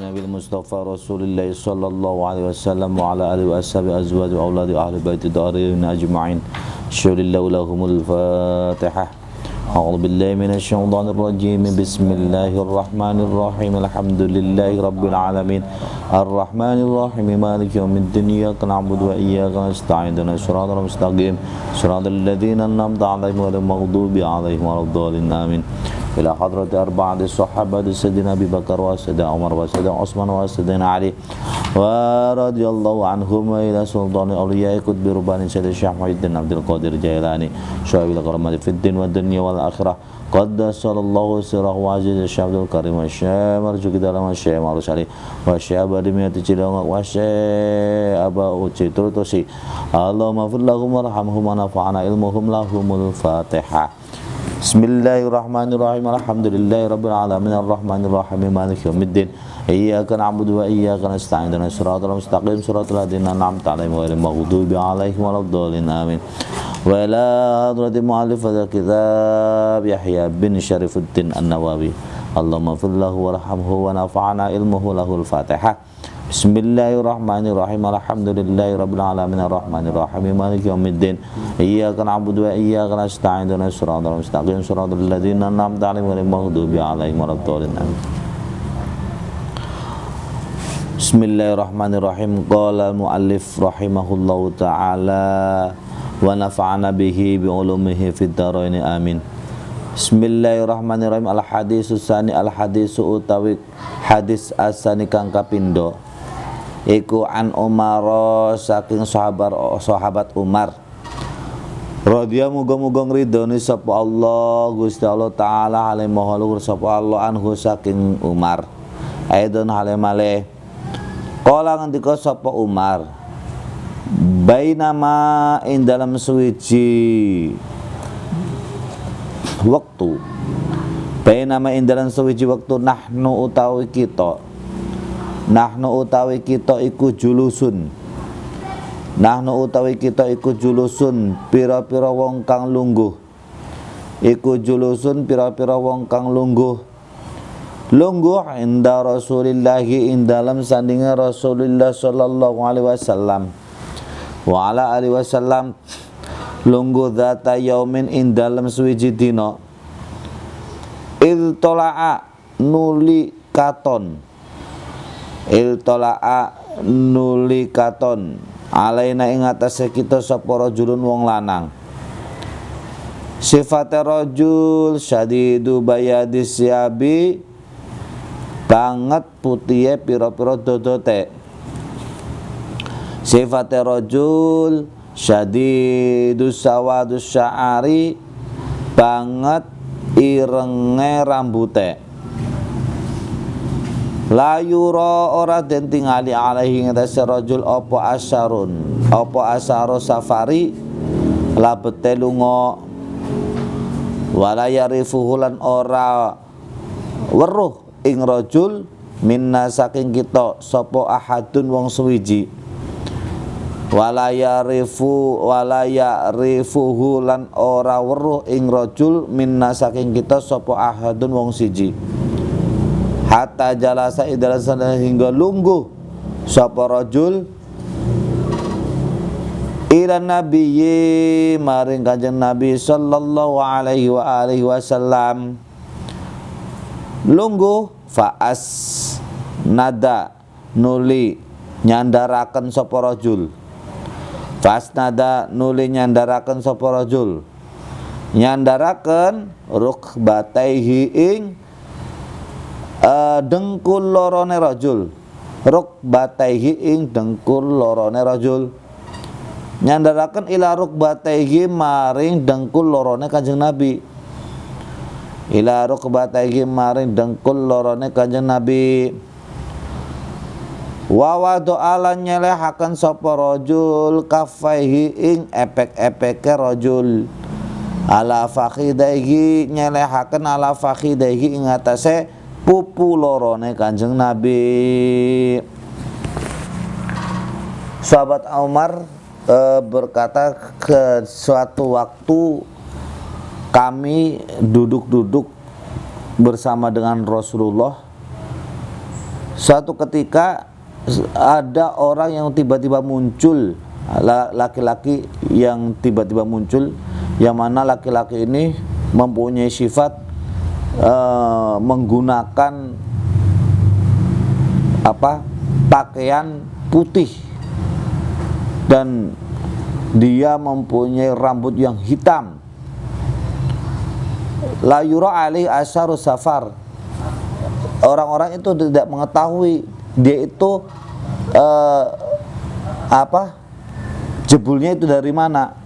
Nabil Mustafa Rasulullah sallallahu alaihi wasallam wa ala alihi wa ashabi azwaj wa auladi ahli baiti daririn ajma'in. Syurillahu lahumul Fatihah. A'udzu billahi minasy syaithanir rajim. Bismillahirrahmanirrahim. Alhamdulillahi rabbil alamin. Arrahmanir rahim. Maliki yaumiddin. Iyyaka na'budu wa iyyaka nasta'in. Ihdinas siratal mustaqim. Siratal ladzina an'amta 'alaihim ghairil maghdubi 'alaihim waladdallin. Amin. Ila hadrati arba'ati sahabati sayyidina Abi Bakar wa sayyidina Umar wa sayyidina Utsman wa sayyidina Ali wa radhiyallahu anhum wa ila sultani awliya'i qutbi rubani sayyidina Syekh Muhyiddin Abdul Qadir Jailani syaikhul karamati fid din wad dunya wal akhirah qaddasallahu sirrahu wa aziz Syekh Abdul Karim wa Syekh marjuki dalam Syekh Marus Ali wa Syekh Badimiyati Cidang wa Syekh Aba Uci Turutusi Allahumma fir lahum warhamhum wa nafa'ana ilmuhum lahumul Fatihah. Bismillahirrahmanirrahim. Alhamdulillahi rabbil alamin arrahmanir rahim maliki yaumiddin. Iyyaka na'budu wa iyyaka nasta'in. Ihdinas siratal mustaqim siratal ladzina an'amta 'alaihim ghairil maghdubi 'alaihim waladdallin. Amin. Wa ila hadratil mu'allif hadzal kitab Yahya bin Syarifuddin An-Nawawi. Allahumma fir lahu warhamhu wa nafa'na ilmuhu lahul Fatihah. Bismillahirrahmanirrahim. Alhamdulillahi rabbil alamin arrahmanir rahim maliki yaumiddin. Iyyaka na'budu wa iyyaka nasta'in. Ihdinas siratal mustaqim siratal ladzina an'amta 'alaihim ghairil maghdubi 'alaihim waladdallin. Bismillahirrahmanirrahim. Qala al-muallif rahimahullahu ta'ala wa nafa'ana bihi bi ulumihi fid dharain amin. Bismillahirrahmanirrahim. Al-hadisus tsani al-hadisu utawi hadis asani kang kapindo iku an Umar saking sahabat Umar radhiyallahu muga-muga ngridoni sapa Allah Gusti Allah taala alaihi mahaluhur sapa Allah anhu saking Umar aidon halemale kala ngendika sapa Umar bainama ing dalam suwiji waktu bainama ing dalam suwiji waktu nahnu utawi kita iku julusun pira-pira wong kang lungguh inda Rasulillahi ing dalam sandinge Rasulullah sallallahu alaihi wasallam wa ala alihi wasallam lungguh dzata yaumin ing dalam suwiji dina iltola'a nuli katon alaina ing atase kita sapa rajulun wong lanang sifate rajul syadidu bayadis siabi banget putihe pira-pira dodote sifate rajul syadidus sawadus sya'ari banget irenge rambute la yura ora den tingali alaihi ngatasi rajul apa asaro safari labete lunga wala yarifuhu lan ora weruh ing rajul minna saking kita sapa ahadun wong suwiji wala yarifuhu lan ora weruh ing rajul minna saking kita sapa ahadun wong siji hatta jalasa idalasan hingga lungguh sapa rajul ila nabiyyi maring kanjeng Nabi sallallahu alaihi wa alihi wasallam lungguh faas nada nuli nyandaraken sapa rajul nyandaraken sapa rajul nyandaraken rukbataihi ing dengkul lorone rajul nyandaraken ila rukbataihi maring dengkul lorone kanjeng Nabi wa wado'ala nyelehaken sapa rajul kafaihi ing epek-epeke rajul ala fakhidaihi nyelehaken ala fakhidaihi ing atase pupu lorone kanjeng Nabi. Sahabat Umar berkata ke suatu waktu kami duduk-duduk bersama dengan Rasulullah suatu ketika ada orang yang tiba-tiba muncul, laki-laki yang tiba-tiba muncul, yang mana laki-laki ini mempunyai sifat menggunakan pakaian putih, dan dia mempunyai rambut yang hitam. La yura alaihi asharu safar. Orang-orang itu tidak mengetahui dia itu jebulnya itu dari mana,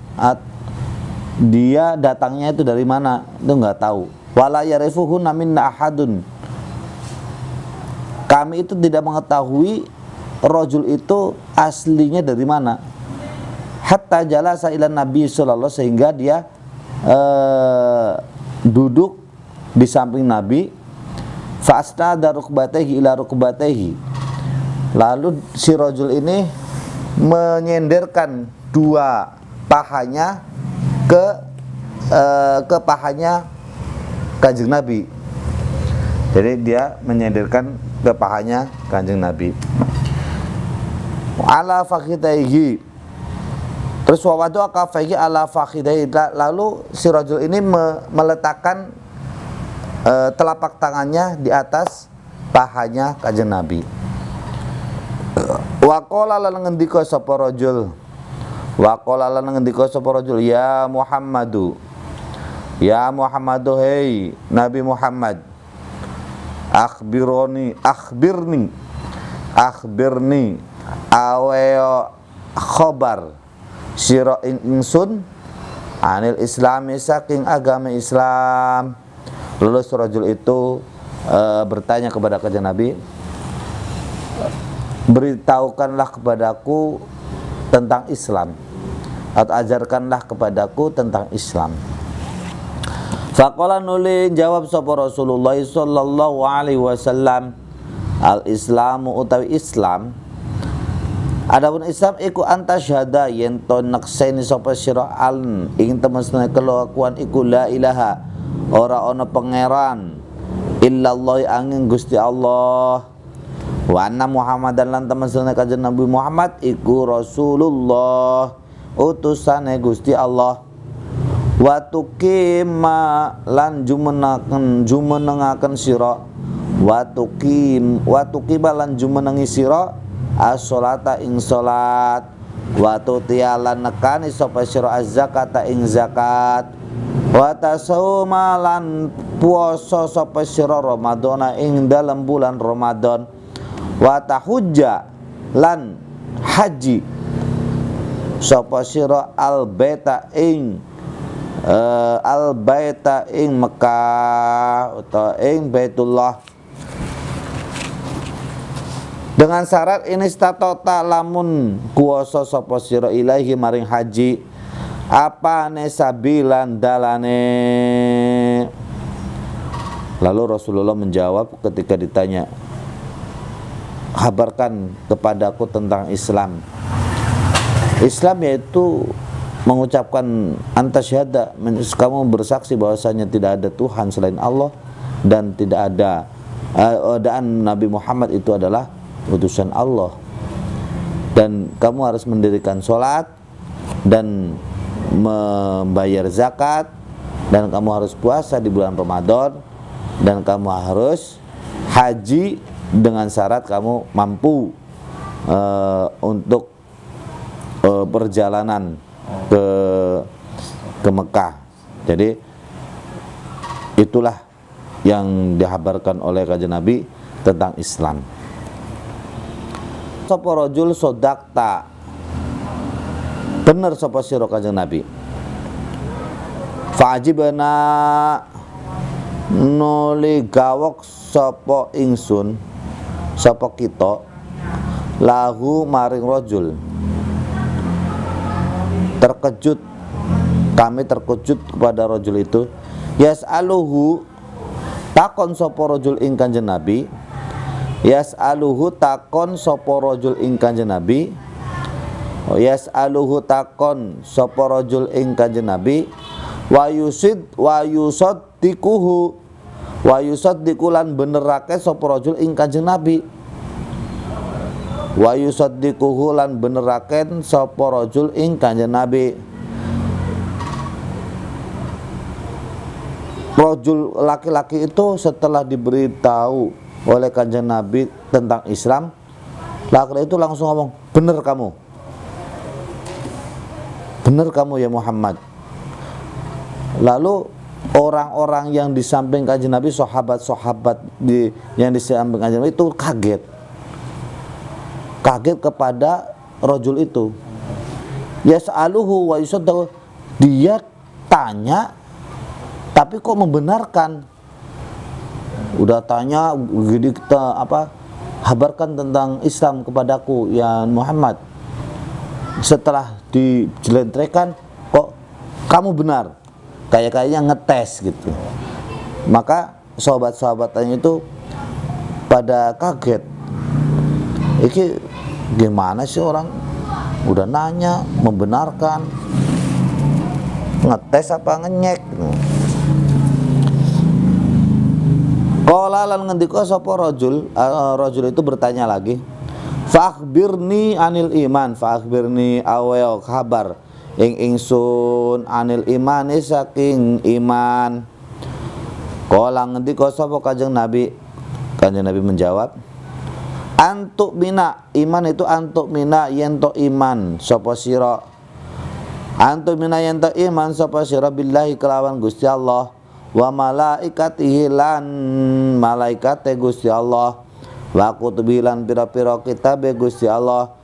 dia datangnya itu dari mana, itu nggak tahu. Wala yarifuhunna minna ahadun. Kami itu tidak mengetahui rajul itu aslinya dari mana. Hatta jalasa ila Nabi sallallahu, sehingga dia duduk di samping Nabi. Fa'asnada rukbatayhi ila rukbatayhi. Lalu si rajul ini menyenderkan dua pahanya ke pahanya Kanjeng Nabi. Jadi dia menyenderkan ke pahanya Kanjeng Nabi. Ala fakhidaihi. Terus wawadu akafaihi ala fakhidaihi. Lalu si rajul ini meletakkan telapak tangannya di atas pahanya Kanjeng Nabi. Wa qala lan ngendika sapa rajul. Wa qala lan ngendika sapa rajul, ya Muhammadu. Ya Muhammadu, hei Nabi Muhammad. Akhbirni aweo khobar sira ingsun anil islami saking agama Islam. Lalu rajul itu bertanya kepada Kanjeng Nabi, beritahukanlah kepadaku tentang Islam, atau ajarkanlah kepadaku tentang Islam. Faqala nuli jawab sapa Rasulullah sallallahu alaihi wasallam, al-islamu utawi Islam, adapun Islam iku anta syahada yen to nekseni sapa sira al ing temesne kelakuan iku la ilaha, ora ana pangeran illallah angin Gusti Allah, wa anna Muhammadan lan temesne Kanjeng Nabi Muhammad iku Rasulullah, utusane Gusti Allah. Wa tuqima lan jumenengaken sira, wa tuqiba lan jumenengi sira as-sholata ing salat, wa tutialan nekani sapa sira az-zakata ing zakat, wa tasawma lan puasa sapa sira Ramadhana ing dalem bulan Ramadan, wa tahujja lan haji sapa sira al-baita ing al-baita ing Mekah utawa ing Baitullah, dengan syarat ini statota lamun kuwasa sapa sira ilahi maring haji apane sabilan dalane. Lalu Rasulullah menjawab ketika ditanya, kabarkan kepadaku tentang Islam. Islam yaitu mengucapkan anta syahada, kamu bersaksi bahwasanya tidak ada Tuhan selain Allah dan tidak ada dan Nabi Muhammad itu adalah utusan Allah, dan kamu harus mendirikan sholat dan membayar zakat, dan kamu harus puasa di bulan Ramadan, dan kamu harus haji dengan syarat kamu mampu untuk perjalanan ke Mekah. Jadi itulah yang dihabarkan oleh Kanjeng Nabi tentang Islam. Sapa rajul sodakta, bener sapa sira Kanjeng Nabi. Fa'ajibna nuli gawok sapa ingsun, sapa kita lahu maring rajul. Kami terkejut kepada rajul itu. Yas'aluhu, takon sapa rajul ing Kanjeng Nabi. Yas'aluhu, takon sapa rajul ing Kanjeng Nabi. Yas'aluhu, takon sapa rajul ing Kanjeng Nabi. Wa yusaddiquhu, wa yusaddiqu lan benerake sapa rajul ing Kanjeng Nabi. wa yusaddiquhu lan beneraken sapa rajul ing Kanjeng Nabi. Rajul laki-laki itu setelah diberitahu oleh Kanjeng Nabi tentang Islam, laki-laki itu langsung ngomong, bener kamu ya Muhammad. Lalu orang-orang yang di samping Kanjeng Nabi, sahabat-sahabat yang di samping Kanjeng Nabi itu kaget kepada rajul itu. Yas'aluhu wa yusaddahu, dia tanya tapi kok membenarkan. Udah tanya gini, kita habarkan tentang Islam kepadaku ya Muhammad. Setelah dijelentrekan, kok kamu benar, kayaknya ngetes gitu. Maka sahabat-sahabatnya itu pada kaget. Ini gimana sih orang udah nanya, membenarkan, ngetes apa ngenyek. Qala lan ngendika sapa rajul itu bertanya lagi, Fa'akhbirni anil iman, fa'akhbirni awal kabar ing ingsun anil imani saking iman. Qala ngendika sapa Kanjeng Nabi menjawab, antuk mina, iman itu antuk mina yento iman sapa sira. Antuk mina yento iman sapa sira billahi kelawan Gusti Allah, wa malaikatihi lan malaikate Gusti Allah, wa kutubi lan pira-pira kitab Gusti Allah.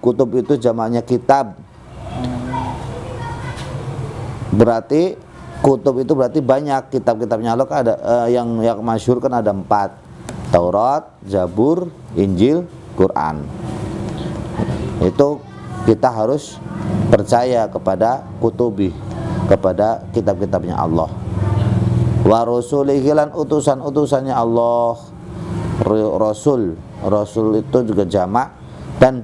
Kutub itu jamaknya kitab. Berarti kutub itu berarti banyak. Kitab-kitabnya Allah kan ada yang masyhur kan ada 4. Taurat, Zabur, Injil, Quran. Itu kita harus percaya kepada kutubi, kepada kitab-kitabnya Allah. Wa rasulihi lan utusan-utusannya Allah. Rasul itu juga jamak, dan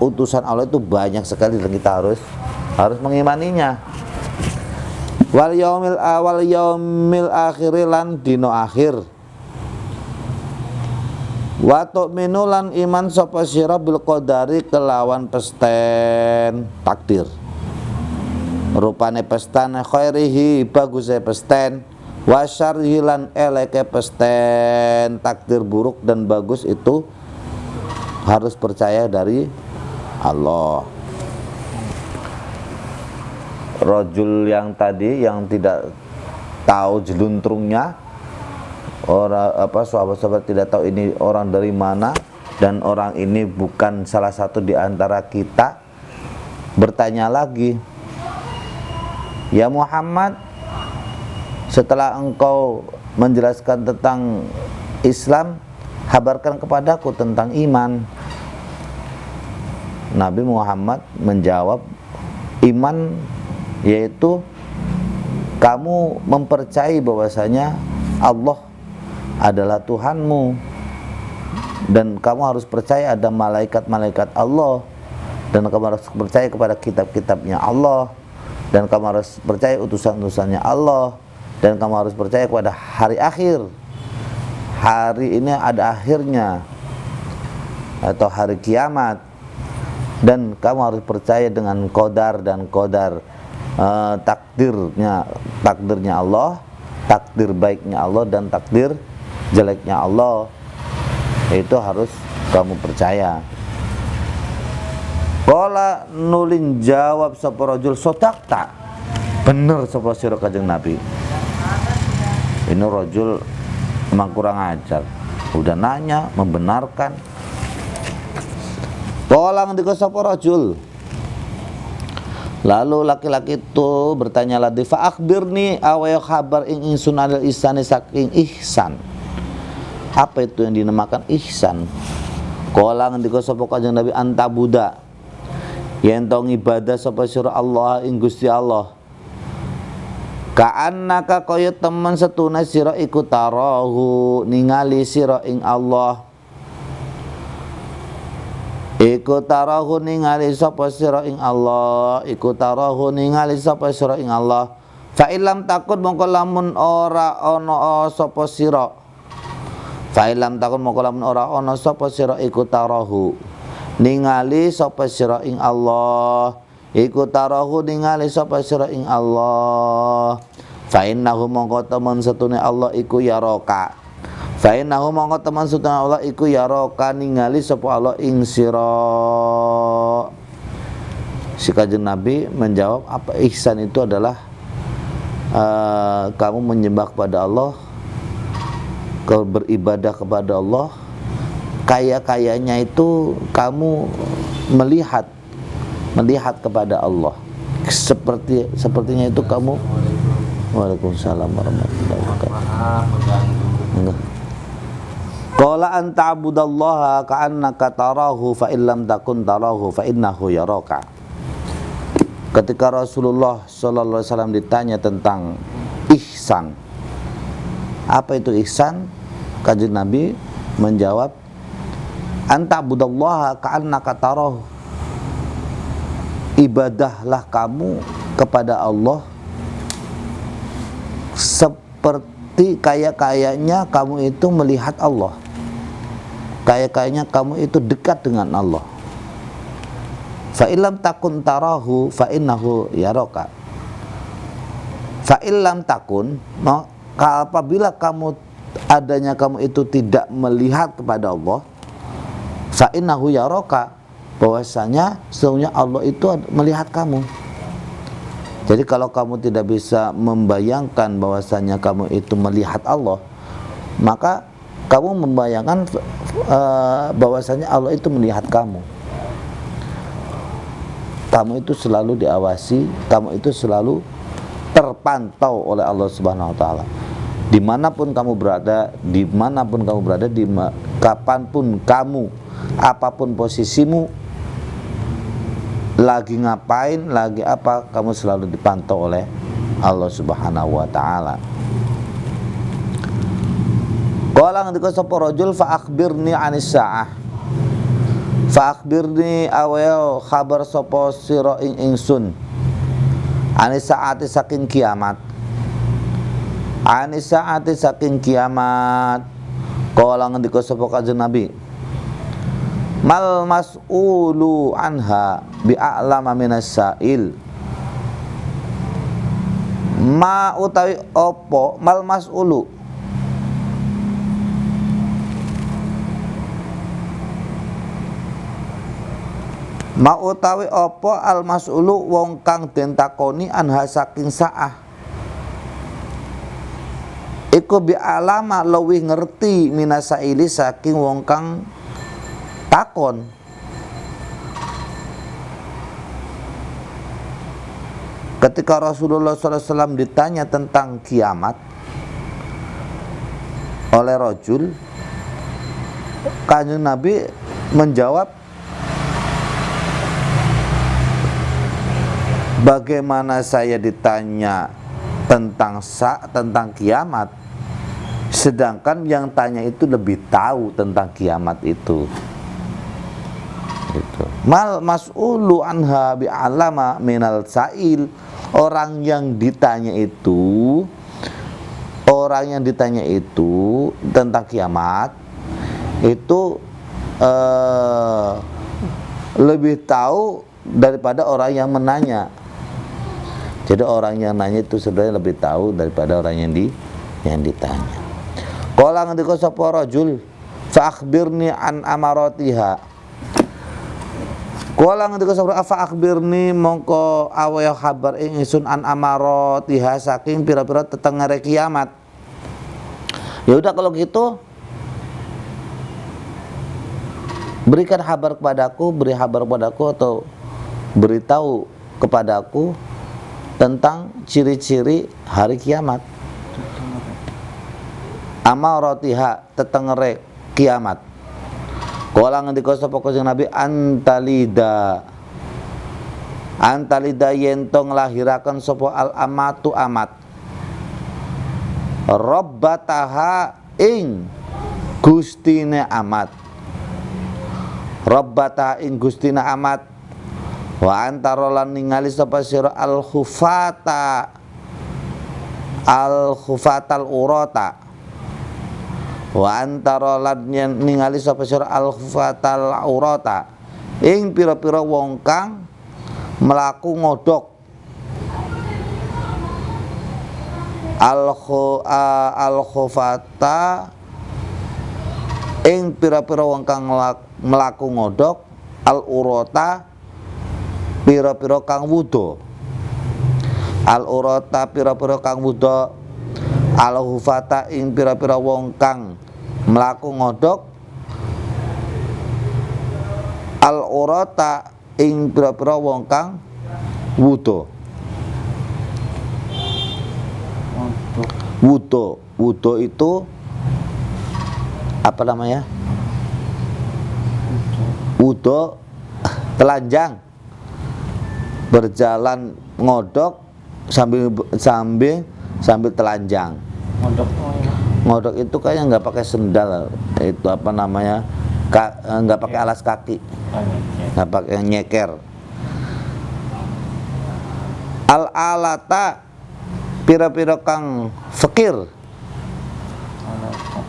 utusan Allah itu banyak sekali dan kita harus mengimaninya. Wal yaumil akhir lan dino akhir. Wa tu'minu lan iman sapa sira bil qadari kelawan pesten takdir. Rupane pesten khairihi baguse pesten, wa syarrihi lan eleke pesten takdir buruk dan bagus itu harus percaya dari Allah. Rajul yang tadi yang tidak tahu jeluntrungnya, sahabat-sahabat tidak tahu ini orang dari mana dan orang ini bukan salah satu di antara kita, bertanya lagi, ya Muhammad, setelah engkau menjelaskan tentang Islam, habarkan kepadaku tentang iman. Nabi Muhammad menjawab, iman yaitu kamu mempercayai bahwasanya Allah adalah Tuhanmu, dan kamu harus percaya ada malaikat-malaikat Allah, dan kamu harus percaya kepada kitab-kitabnya Allah, dan kamu harus percaya utusan-utusannya Allah, dan kamu harus percaya kepada hari akhir. Hari ini ada akhirnya, atau hari kiamat, dan kamu harus percaya dengan qadar dan qadar, takdirnya Allah, takdir baiknya Allah dan takdir jeleknya Allah. Itu harus kamu percaya. Qala nulin jawab sapa rajul, sodaqta, bener sapa sira Kanjeng Nabi. Ini rajul emang kurang ajar, udah nanya membenarkan. Qala ngendika sapa rajul, lalu laki-laki itu bertanya lagi, fa akhbirni awaya khabar ing ingsun anil ihsani saking ihsan. Apa itu yang dinamakan ihsan? Qala ngendika sapa Kanjeng Nabi, anta buda, yen to ibadah sapa sira Allah ing Gusti Allah, ka'annaka kaya temen setune sira iku tarahu ningali sira ing Allah. Iku tarahu ningali sapa sira ing Allah, iku tarahu ningali sapa sira ing Allah. Fa illam takut mongko lamun ora ana sapa sira Fa ilam takun moko lamun ora ana sapa sira iku tarahu ningali sapa sira ing Allah, iku tarahu ningali sapa sira ing Allah. Fa innahu mongko temen setune Allah iku yaraka. Fa innahu mongko temen setune Allah iku yaraka ningali sapa Allah ing sira. Si Kanjeng Nabi menjawab, apa ihsan itu adalah kamu menyembah kepada Allah, kau beribadah kepada Allah, kaya-kayanya itu kamu melihat kepada Allah. Sepertinya itu kamu. Waalaikumsalam warahmatullahi wabarakatuh. Qala an ta'budallaha ka'annaka tarahu fa illam takun tarahu fa innahu yaraka. Ketika Rasulullah sallallahu alaihi wasallam ditanya tentang ihsan, apa itu ihsan? Kanjeng Nabi menjawab, anta budallaha ka'annaka tarahu. Ibadahlah kamu kepada Allah seperti kaya-kayanya kamu itu melihat Allah, kaya-kayanya kamu itu dekat dengan Allah. Fa illam takun tarahu fa innahu yaraka. Fa illam takun, apabila kamu itu tidak melihat kepada Allah, fa innahu yaraka, bahwasanya sesungguhnya Allah itu melihat kamu. Jadi kalau kamu tidak bisa membayangkan bahwasanya kamu itu melihat Allah, maka kamu membayangkan bahwasanya Allah itu melihat kamu. Kamu itu selalu diawasi, kamu itu selalu terpantau oleh Allah Subhanahu wa taala. Dimanapun kamu berada, kapanpun kamu, apapun posisimu, lagi ngapain, lagi apa, kamu selalu dipantau oleh Allah Subhanahu wa taala. Qala ngendika sapa rajul fa akhbirni 'anis saah. Fa akhbirni awal khabar sapa sira ing ingsun. 'Anis saati saking kiamat. 'Anis saati saking kiamat. Qala ngendika sapa Kanjeng Nabi, mal mas'ulu anha bi'a'lama minas sa'il. Ma utawi opo mal mas'ulu, ma utawi opo al mas'ulu wong kang den takoni anha saking sa'ah, iku bi'alama luwih ngerti minas sa'ili saking wong kang takon. Ketika Rasulullah SAW ditanya tentang kiamat oleh rajul, Kanjeng Nabi menjawab, bagaimana saya ditanya tentang kiamat, sedangkan yang tanya itu lebih tahu tentang kiamat itu. Gitu. Mal mas'ulu anha bi'alama minal sa'il. Orang yang ditanya itu tentang kiamat itu lebih tahu daripada orang yang menanya. Jadi orang yang nanya itu sebenarnya lebih tahu daripada orang yang ditanya. Qala ngendika sapa rajul fa akhbirni an amaratiha. Qala ngendika sapa fa akhbirni mongko awaya kabar ing ingsun an amaratiha saking pira-pira tetengere kiamat. Ya udah kalau gitu beri kabar kepadaku atau beritahu kepadaku tentang ciri-ciri hari kiamat. Amaratiha tetengere kiamat. Qala ngendika sapa Kanjeng Nabi antalida yen to nglahiraken sapa al amatu amat rabbataha ing gustine amat, rabbataha ing gustine amat, wa antara lan ningali sapa sira al khufatal urata Wa antara lan ningali sapa sira al-fatal aurata ing pira-pira wong kang mlaku ngodhok al-khufata ing pira-pira wong kang mlaku ngodhok al-urata pira-pira kang wuda al-urata pira-pira kang wuda al-hufata ing pira-pira wong kang mlaku ngodhok al-urata ing pira-pira wong kang wuda wuda itu apa namanya? Wuda telanjang berjalan ngodok sambil telanjang. Ngodok itu kayaknya nggak pakai sendal, itu apa namanya? Nggak pakai alas kaki, nggak pakai nyeker. Al-alata pira-pira kang fakir.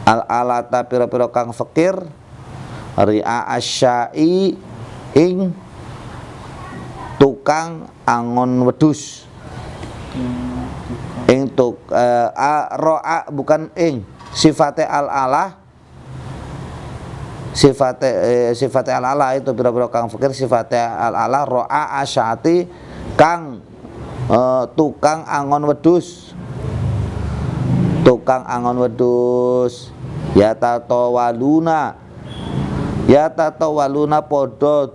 Al-alata pira-pira kang fakir ri'a asyai ing tukang angon wedhus ing ro'a bukan ing sifate al-alah sifate al-alah itu pira-pira kang fakir sifate al-alah ro'a asyati kang tukang angon wedhus ya tatawaluna podo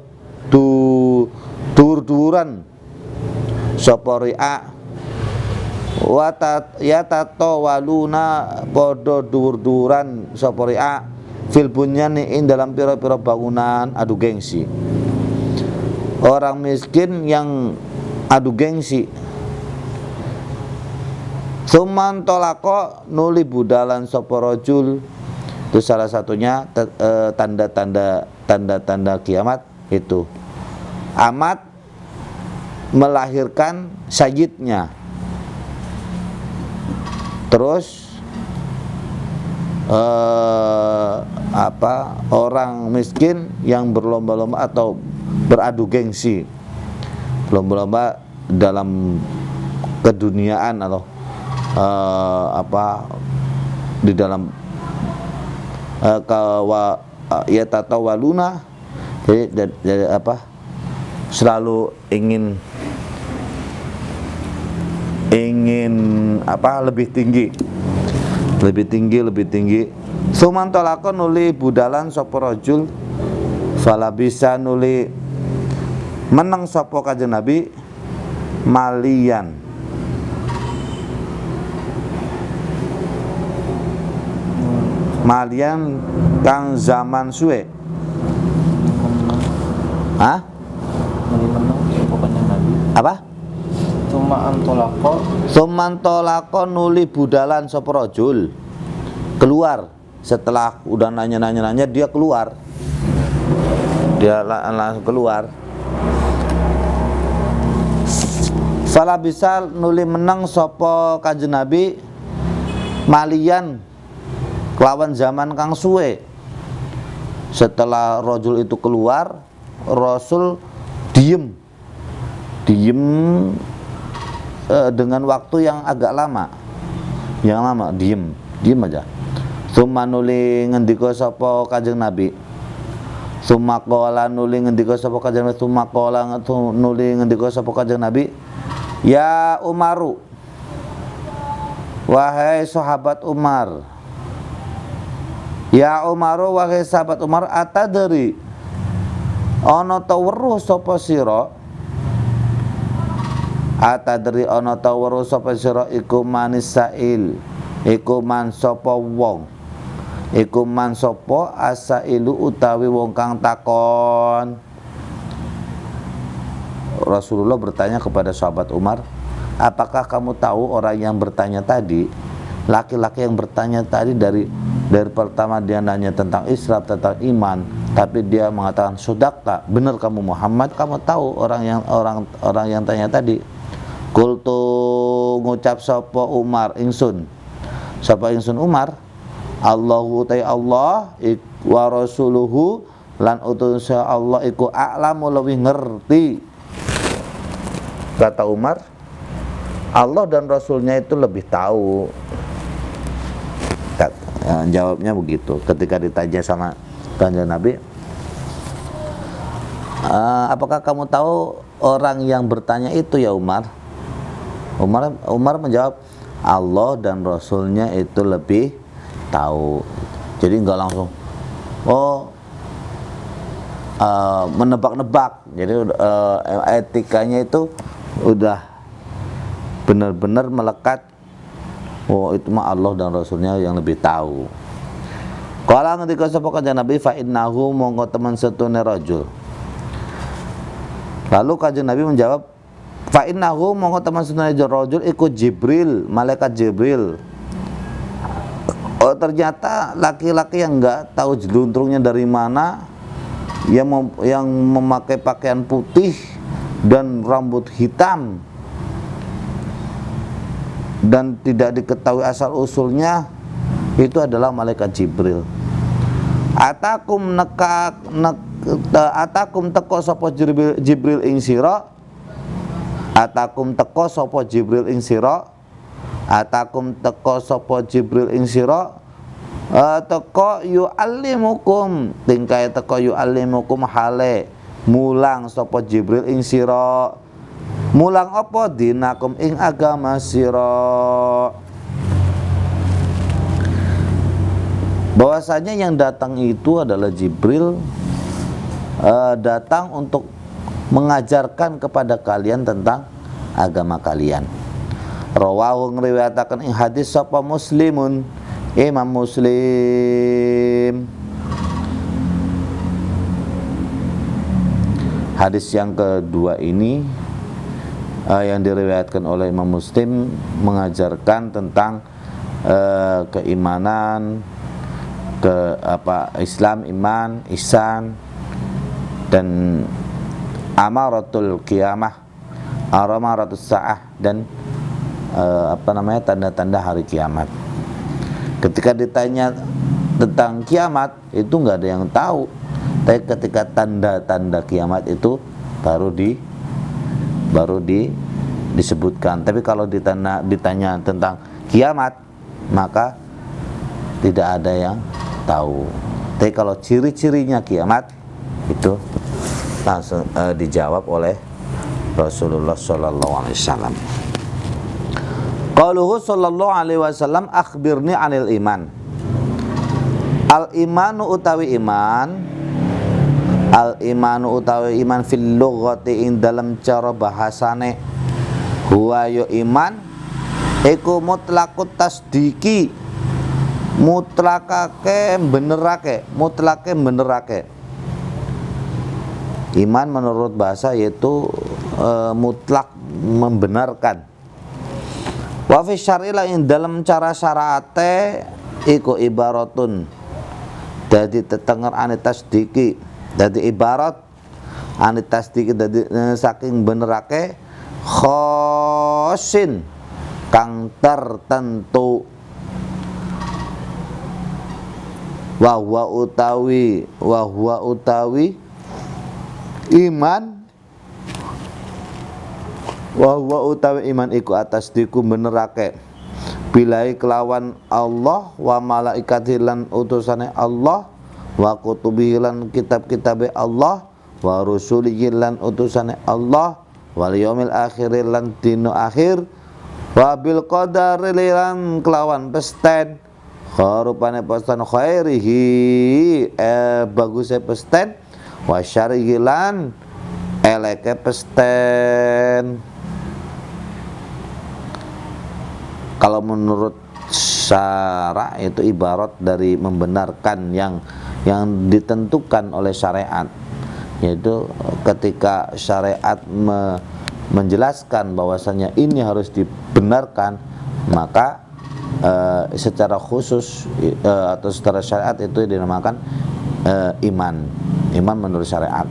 dur-duran sapa ri'a ya tatawaluna podo dur-duran sapa ri'a fil bunyani ing dalam pira-pira bangunan adu gengsi. Orang miskin yang adu gengsi. Suman tolako nuli budalan sapa rajul, itu salah satunya tanda-tanda kiamat itu amat melahirkan sayyidnya. Terus orang miskin yang berlomba-lomba atau beradu gengsi, berlomba-lomba dalam keduniaan atau di dalam ya tatawaluna, jadi selalu ingin lebih tinggi. Sumantolakon nuli budalan sapa rajul fala bisa nuli meneng sapa kanjeng Nabi malian kang zaman suwe. Hah? Apa? Sumantolako nuli budalan sapa rajul keluar setelah udah nanya dia keluar. Dia langsung keluar. Fala bisa nuli menang sapa kanjeng Nabi malian kelawan zaman kang suwe. Setelah rajul itu keluar, Rasul diem dengan waktu yang agak lama. Diem aja. Summa nuli ngendika sapa kanjeng Nabi. Summa qala nuli ngendika sapa kanjeng Nabi. Ya Umaru, wahai sahabat Umar. Ya Umaru wahai sahabat Umar, atadri ana ta weruh sapa sira? Atadri ana ta weruh sapa sira iku manis sail, iku man sapa wong, iku man sapa asailu utawi wong kang takon. Rasulullah bertanya kepada sahabat Umar, apakah kamu tahu orang yang bertanya tadi, laki-laki yang bertanya tadi dari pertama dia nanya tentang Islam, tentang iman, tapi dia mengatakan sodakta, benar kamu Muhammad, kamu tahu orang yang tanya tadi. Kultu ngucap sapa Umar ingsun, sapa ingsun Umar, Allahu ta Allah wa rasuluhu lan utusan Allah iku a'lamu lebih ngerti. Kata Umar, Allah dan Rasulnya itu lebih tahu. Jawabnya begitu ketika ditanya sama Kanjeng Nabi, apakah kamu tahu orang yang bertanya itu ya Umar? Umar menjawab, Allah dan Rasulnya itu lebih tahu. Jadi enggak langsung menebak-nebak. Jadi etikanya itu udah benar-benar melekat. Itu mah Allah dan Rasulnya yang lebih tahu. Kala ngendika sapa Kanjeng Nabi, fa innahu mongko teman setune rajul. Lalu Kanjeng Nabi menjawab, fa innahu mongko teman setune rajul iku Jibril, malaikat Jibril. Ternyata laki-laki yang enggak tahu jeluntrungnya dari mana, yang memakai pakaian putih dan rambut hitam dan tidak diketahui asal usulnya, itu adalah malaikat Jibril. Atakum teko sapa Jibril ing sira. Atakum teko sapa Jibril ing sira. Atakum teko sapa Jibril ing sira. Teko yu'allimukum, tingkai teko yu'allimukum hale mulang sapa Jibril ing sira. Mulang apa? Dinakum ing agama sira. Bahwasanya yang datang itu adalah Jibril, datang untuk mengajarkan kepada kalian tentang agama kalian. Rawahu ngriwayataken ing hadis sapa Muslimun, Imam Muslim. Hadis yang kedua ini yang diriwayatkan oleh Imam Muslim mengajarkan tentang keimanan, Islam, iman, ihsan, dan amaratul qiyamah, amaratus sa'ah, dan tanda-tanda hari kiamat. Ketika ditanya tentang kiamat itu nggak ada yang tahu, tapi ketika tanda-tanda kiamat itu baru disebutkan. Tapi kalau ditanya tentang kiamat, maka tidak ada yang tahu. Tapi kalau ciri-cirinya kiamat itu langsung dijawab oleh Rasulullah sallallahu alaihi wasallam. Qauluhu sallallahu alaihi wasallam, akhbirni anil iman. Al imanu utawi iman, al imanu utawi iman fil lughati ing dalam cara bahasane, huwa ya iman iku mutlaqut tasdiki, mutlake benerake. Iman menurut bahasa yaitu mutlak membenarkan. Wa fi syar'i lain dalam cara syarate iku ibaratun, dadi tetenger ane tasdiki, dadi ibarat ane tasdiki, dadi saking benerake, khosin kang tertentu. Wa huwa utawi iman, wa huwa utawi iman iku atas diku benerake bilai kelawan Allah, wa malaikatihi lan utusane Allah, wa kutubihi lan kitab-kitabe Allah, wa rusulihi lan utusane Allah, wal yaumil akhir lan dino akhir, wa bil qadari lan kelawan pesten rupane pesten khairihi bagusnya pesten, wa syarihi lan eleke pesten. Kalau menurut syara itu ibarat dari membenarkan yang ditentukan oleh syariat, yaitu ketika syariat menjelaskan bahwasanya ini harus dibenarkan, maka secara khusus atau secara syariat itu dinamakan iman menurut syariat,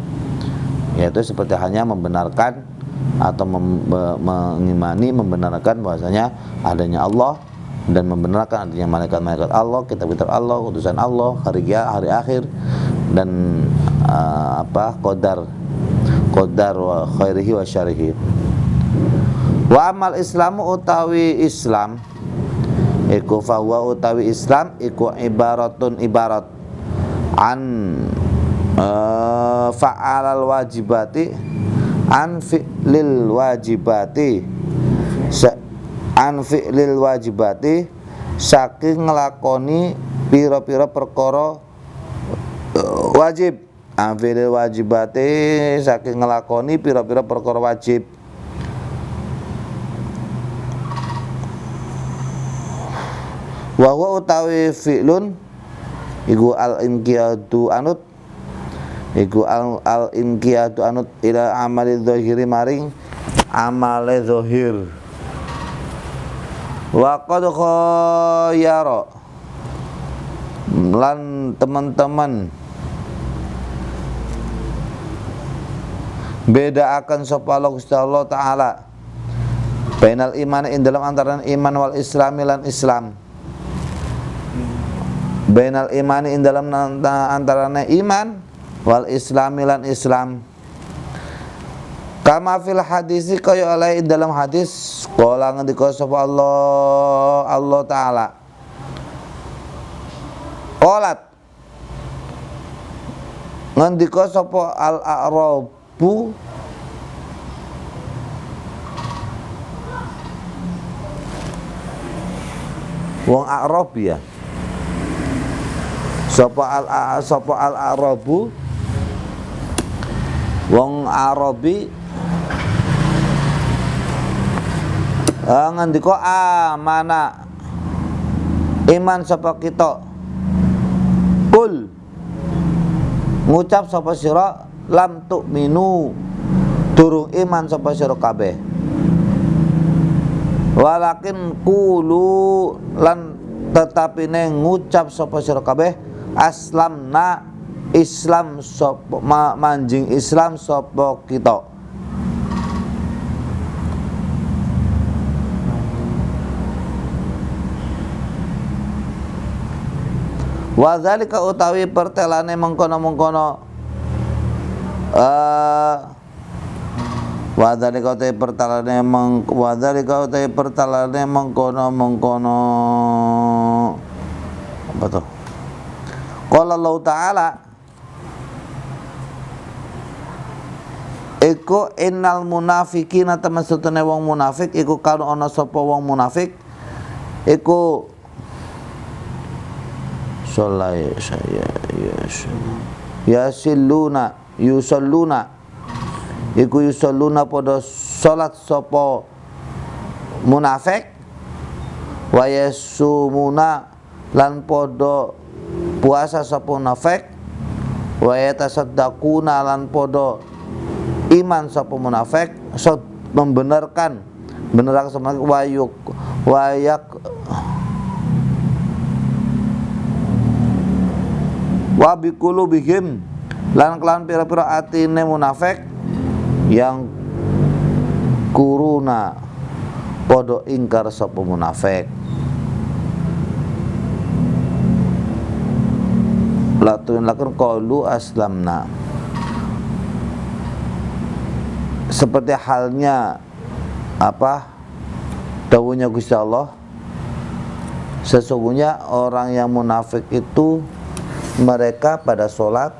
yaitu seperti hanya membenarkan atau mengimani, membenarkan bahwasanya adanya Allah, dan membenarkan adanya malaikat-malaikat Allah, kitab-kitab Allah, utusan Allah, hari akhir, dan qadar wa khairihi wa syarihi. Wa amal islamu utawi Islam iku fahuwa utawi Islam iku ibaratun ibarat an fa'alal wajibati an fi'lil wajibati saking ngelakoni pira-pira perkara wajib. An fi'lil wajibati saking ngelakoni pira-pira perkara wajib. Wa huwa utawi fi'lun iku al-inqiyadu anut ila amali dzahiri maring amale zahir. Wa qad khayyara lan teman-teman beda akan sapa Allah Ta'ala bainal iman ing dalam antarané iman wal islami lan Islam. Bainal imani ing dalam antarane iman wal islami lan Islam. Kama fil hadisi kaya oleh dalam hadis qala ngendika sapa Allah Ta'ala. Qalat ngendika sapa al-a'rabu wong Arab ya. Sapa al-Arabu wong Arabi ngendika amana iman sapa kita kul ngucap sapa sira lam tu'minu durung iman sapa sira kabeh walakin qulu lan tetapi ngucap sapa sira kabeh aslamna Islam sapa manjing Islam sapa kita. Wa dzalika utawi pertelane mengkono-mengkono wa dzalika utawi pertelane mengkono-mengkono apa tuh? Qala Allah Ta'ala iku innal munafiqina tamasutune wong munafik iku kanu ana sapa wong munafik iku sholai saya yusalluna iku yusalluna pada salat sapa munafik wa yasumuna lan pada puasa sapa munafik wa yatasaddaquna lan podo iman sapa munafik membenarkan sama wa biqulubihim lan kelan pira-pira atine munafik yang kuruna podo ingkar sapa munafik. Latun lakun qalu aslamna, seperti halnya dawuhnya Gusti Allah, sesungguhnya orang yang munafik itu mereka pada sholat,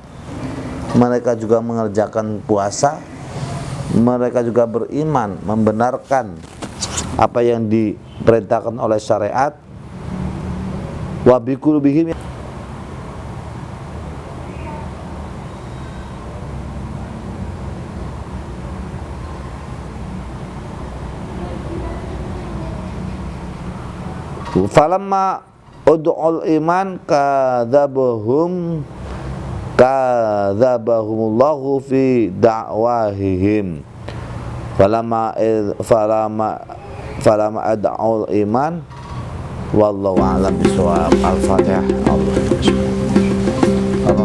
mereka juga mengerjakan puasa, mereka juga beriman, membenarkan apa yang diperintahkan oleh syariat. Wa biqulubihim falamma ud'ul iman kadzabahumullahu fi da'wahihim falamma ad'ul iman wallahu a'lam bishawab. Al-Fatihah. Allah